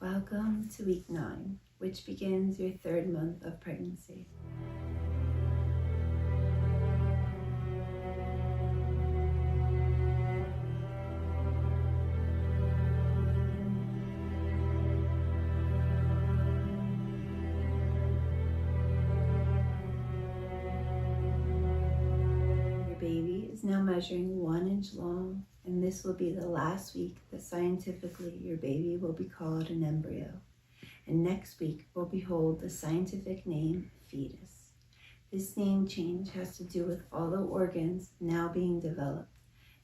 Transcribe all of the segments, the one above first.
Welcome to week 9, which begins your 3rd month of pregnancy. Your baby is now measuring 1 inch long, and this will be the last week that scientifically your baby will be called an embryo. And next week will behold the scientific name fetus. This name change has to do with all the organs now being developed,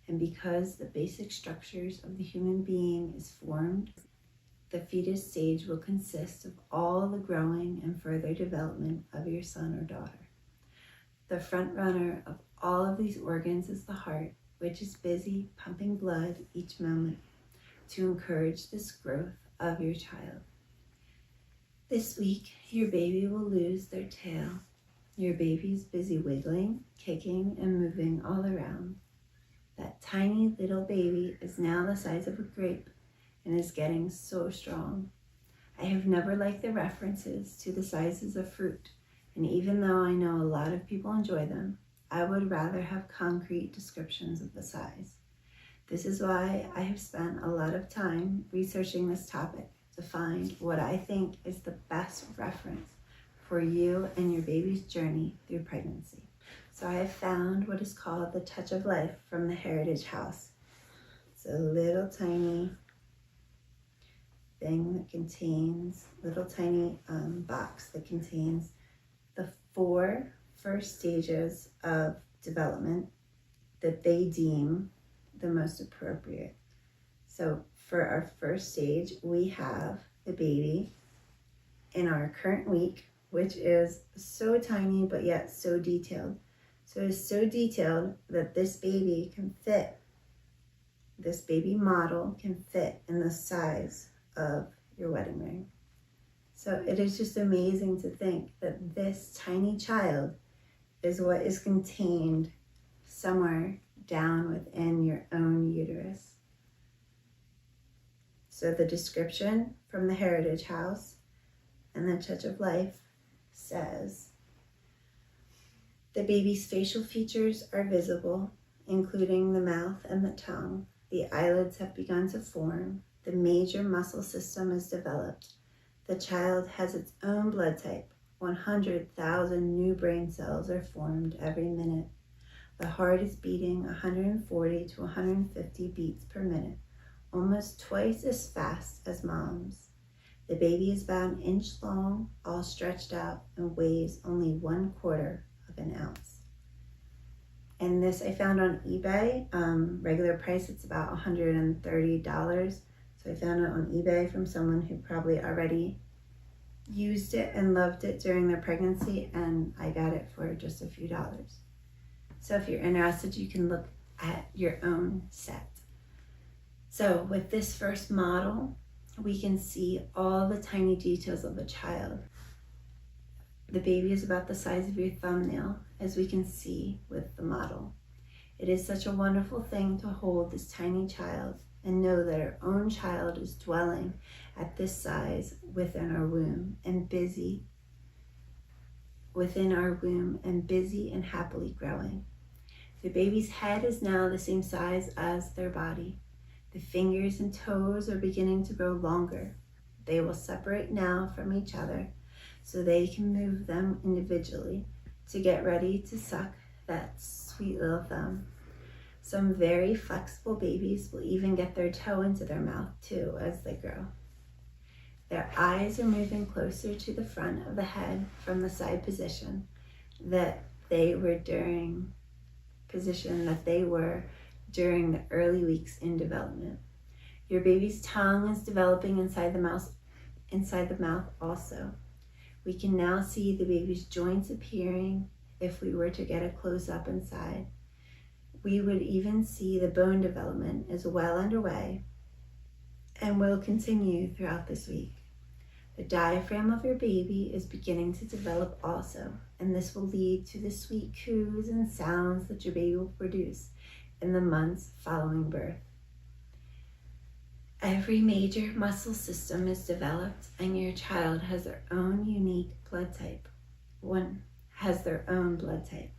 and because the basic structures of the human being is formed, the fetus stage will consist of all the growing and further development of your son or daughter. The front runner of all of these organs is the heart, which is busy pumping blood each moment to encourage this growth of your child. This week, your baby will lose their tail. Your baby's busy wiggling, kicking, and moving all around. That tiny little baby is now the size of a grape and is getting so strong. I have never liked the references to the sizes of fruit, and even though I know a lot of people enjoy them, I would rather have concrete descriptions of the size. This is why I have spent a lot of time researching this topic to find what I think is the best reference for you and your baby's journey through pregnancy. So I have found what is called the Touch of Life from the Heritage House. It's a little tiny thing that contains, box that contains the 4 first stages of development that they deem the most appropriate. So for our first stage, we have the baby in our current week, which is so tiny but yet so detailed. So it's so detailed that this baby model can fit in the size of your wedding ring. So it is just amazing to think that this tiny child is what is contained somewhere down within your own uterus. So the description from the Heritage House and the Touch of Life says, the baby's facial features are visible, including the mouth and the tongue. The eyelids have begun to form. The major muscle system is developed. The child has its own blood type. 100,000 new brain cells are formed every minute. The heart is beating 140 to 150 beats per minute, almost twice as fast as mom's. The baby is about 1 inch long, all stretched out, and weighs only 1/4 of an ounce. And this I found on eBay. Regular price, it's about $130. So I found it on eBay from someone who probably already used it and loved it during their pregnancy, and I got it for just a few dollars. So if you're interested, you can look at your own set. So with this first model, we can see all the tiny details of the child. The baby is about the size of your thumbnail, as we can see with the model. It is such a wonderful thing to hold this tiny child and know that our own child is dwelling at this size within our womb and busy and happily growing. The baby's head is now the same size as their body. The fingers and toes are beginning to grow longer. They will separate now from each other so they can move them individually to get ready to suck that sweet little thumb. Some very flexible babies will even get their toe into their mouth too as they grow. Their eyes are moving closer to the front of the head from the side position that they were during the early weeks in development. Your baby's tongue is developing inside the mouth also. We can now see the baby's joints appearing if we were to get a close-up inside. We would even see the bone development is well underway and will continue throughout this week. The diaphragm of your baby is beginning to develop also, and this will lead to the sweet coos and sounds that your baby will produce in the months following birth. Every major muscle system is developed, and your child has their own unique blood type. One has their own blood type.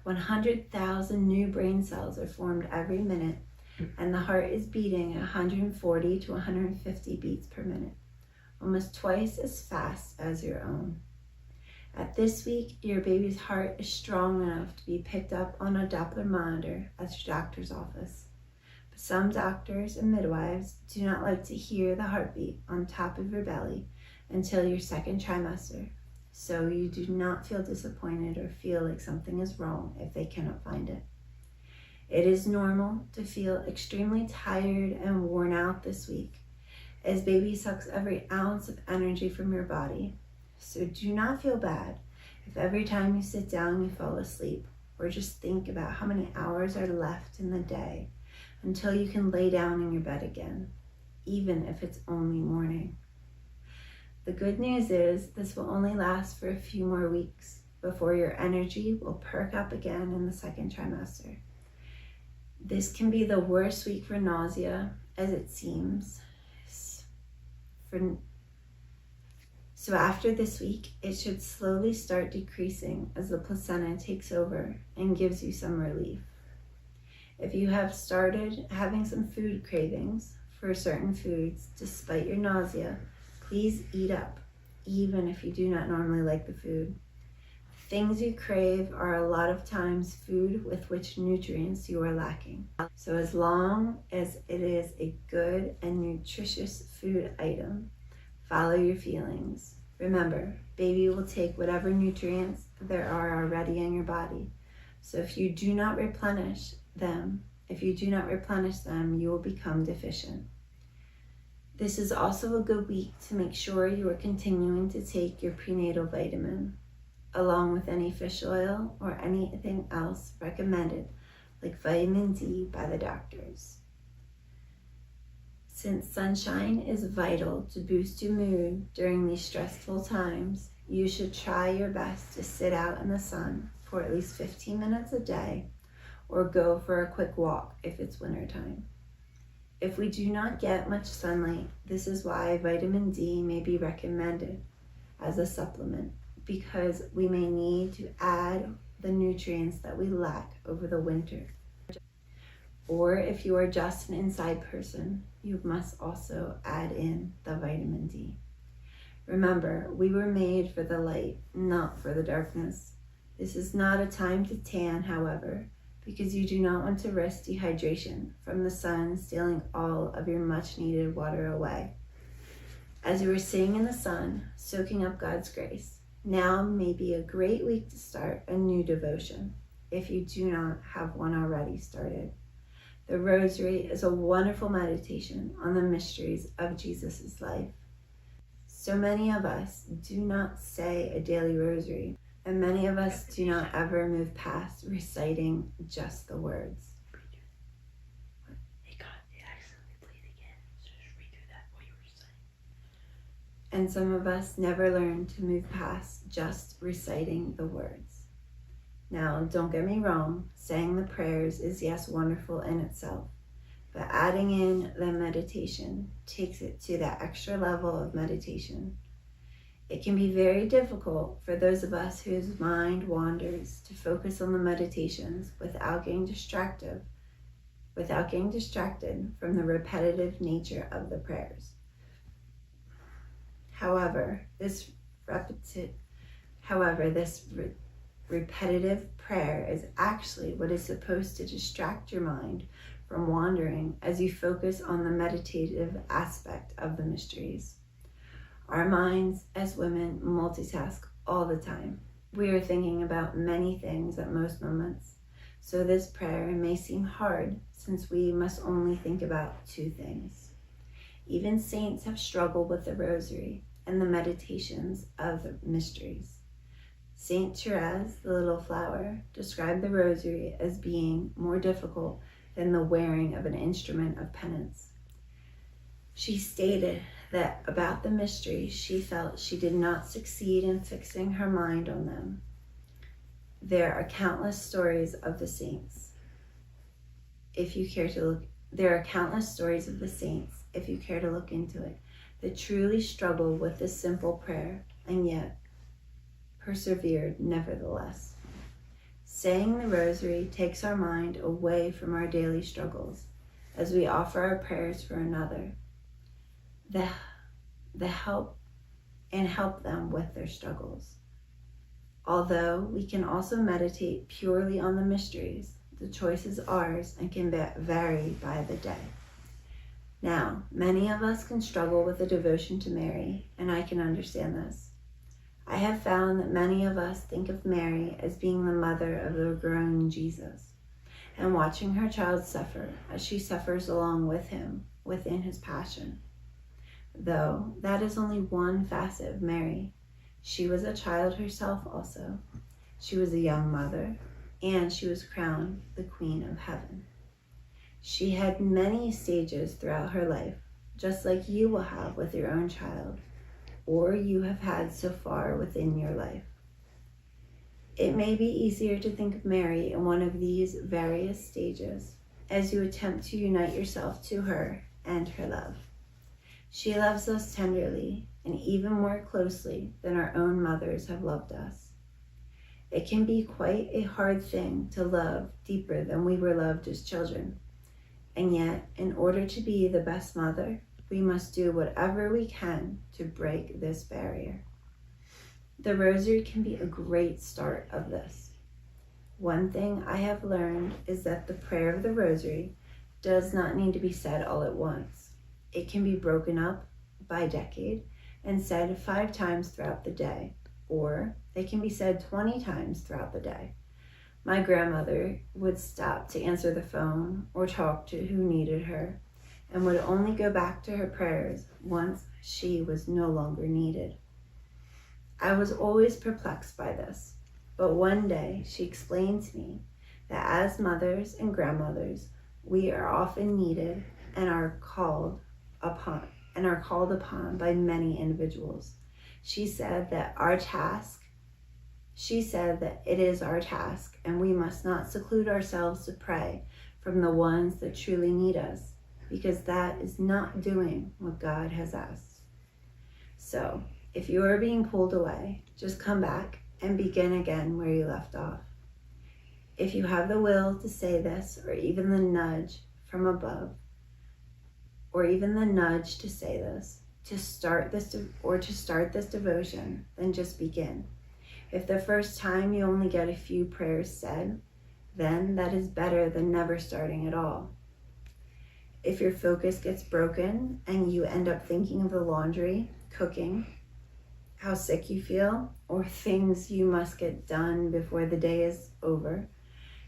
100,000 new brain cells are formed every minute, and the heart is beating at 140 to 150 beats per minute, almost twice as fast as your own. At this week, your baby's heart is strong enough to be picked up on a Doppler monitor at your doctor's office. But some doctors and midwives do not like to hear the heartbeat on top of your belly until your second trimester, so you do not feel disappointed or feel like something is wrong if they cannot find it. It is normal to feel extremely tired and worn out this week, as baby sucks every ounce of energy from your body. So do not feel bad if every time you sit down you fall asleep, or just think about how many hours are left in the day until you can lay down in your bed again, even if it's only morning. The good news is this will only last for a few more weeks before your energy will perk up again in the second trimester. This can be the worst week for nausea, as it seems. So after this week, it should slowly start decreasing as the placenta takes over and gives you some relief. If you have started having some food cravings for certain foods despite your nausea, please eat up, even if you do not normally like the food. Things you crave are a lot of times food with which nutrients you are lacking. So as long as it is a good and nutritious food item, follow your feelings. Remember, baby will take whatever nutrients there are already in your body. So if you do not replenish them, you will become deficient. This is also a good week to make sure you are continuing to take your prenatal vitamin, along with any fish oil or anything else recommended, like vitamin D by the doctors. Since sunshine is vital to boost your mood during these stressful times, you should try your best to sit out in the sun for at least 15 minutes a day, or go for a quick walk if it's wintertime. If we do not get much sunlight, this is why vitamin D may be recommended as a supplement, because we may need to add the nutrients that we lack over the winter. Or if you are just an inside person, you must also add in the vitamin D. Remember, we were made for the light, not for the darkness. This is not a time to tan, however, because you do not want to risk dehydration from the sun stealing all of your much needed water away. As you are sitting in the sun, soaking up God's grace, now may be a great week to start a new devotion, if you do not have one already started. The Rosary is a wonderful meditation on the mysteries of Jesus' life. So many of us do not say a daily rosary, and many of us do not ever move past reciting just the words. It accidentally played again, so just redo that what you were saying. And some of us never learn to move past just reciting the words. Now, don't get me wrong, saying the prayers is yes, wonderful in itself, but adding in the meditation takes it to that extra level of meditation. It can be very difficult for those of us whose mind wanders to focus on the meditations without getting distracted from the repetitive nature of the prayers. However, this repetitive prayer is actually what is supposed to distract your mind from wandering as you focus on the meditative aspect of the mysteries. Our minds as women multitask all the time. We are thinking about many things at most moments, so this prayer may seem hard since we must only think about two things. Even saints have struggled with the Rosary and the meditations of the mysteries. Saint Therese, the Little Flower, described the Rosary as being more difficult than the wearing of an instrument of penance. She stated that about the mysteries, she felt she did not succeed in fixing her mind on them. There are countless stories of the saints. There are countless stories of the saints, if you care to look into it, that truly struggled with this simple prayer and yet persevered nevertheless. Saying the rosary takes our mind away from our daily struggles as we offer our prayers for another, the help them with their struggles. Although we can also meditate purely on the mysteries, the choice is ours and can vary by the day. Now, many of us can struggle with a devotion to Mary, and I can understand this. I have found that many of us think of Mary as being the mother of the grown Jesus, and watching her child suffer as she suffers along with him within his passion. Though that is only one facet of Mary. She was a child herself also. She was a young mother, and she was crowned the Queen of Heaven. She had many stages throughout her life, just like you will have with your own child, or you have had so far within your life. It may be easier to think of Mary in one of these various stages as you attempt to unite yourself to her and her love. She loves us tenderly and even more closely than our own mothers have loved us. It can be quite a hard thing to love deeper than we were loved as children. And yet, in order to be the best mother, we must do whatever we can to break this barrier. The rosary can be a great start of this. One thing I have learned is that the prayer of the rosary does not need to be said all at once. It can be broken up by decade and said 5 times throughout the day, or they can be said 20 times throughout the day. My grandmother would stop to answer the phone or talk to who needed her, and would only go back to her prayers once she was no longer needed. I was always perplexed by this, but one day she explained to me that as mothers and grandmothers, we are often needed and are called upon by many individuals. She said that it is our task, and we must not seclude ourselves to pray from the ones that truly need us, because that is not doing what God has asked. So, if you are being pulled away, just come back and begin again where you left off. If you have the will to say this, or even the nudge from above, or even the nudge to say this, to start this devotion, then just begin. If the first time you only get a few prayers said, then that is better than never starting at all. If your focus gets broken and you end up thinking of the laundry, cooking, how sick you feel, or things you must get done before the day is over,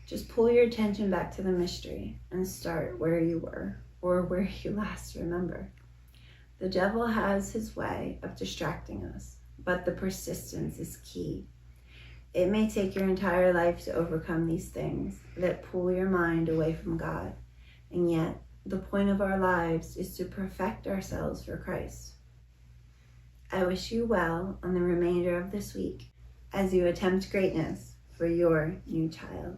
just pull your attention back to the mystery and start where you were, or where you last remember. The devil has his way of distracting us, but the persistence is key. It may take your entire life to overcome these things that pull your mind away from God, and yet the point of our lives is to perfect ourselves for Christ. I wish you well on the remainder of this week as you attempt greatness for your new child.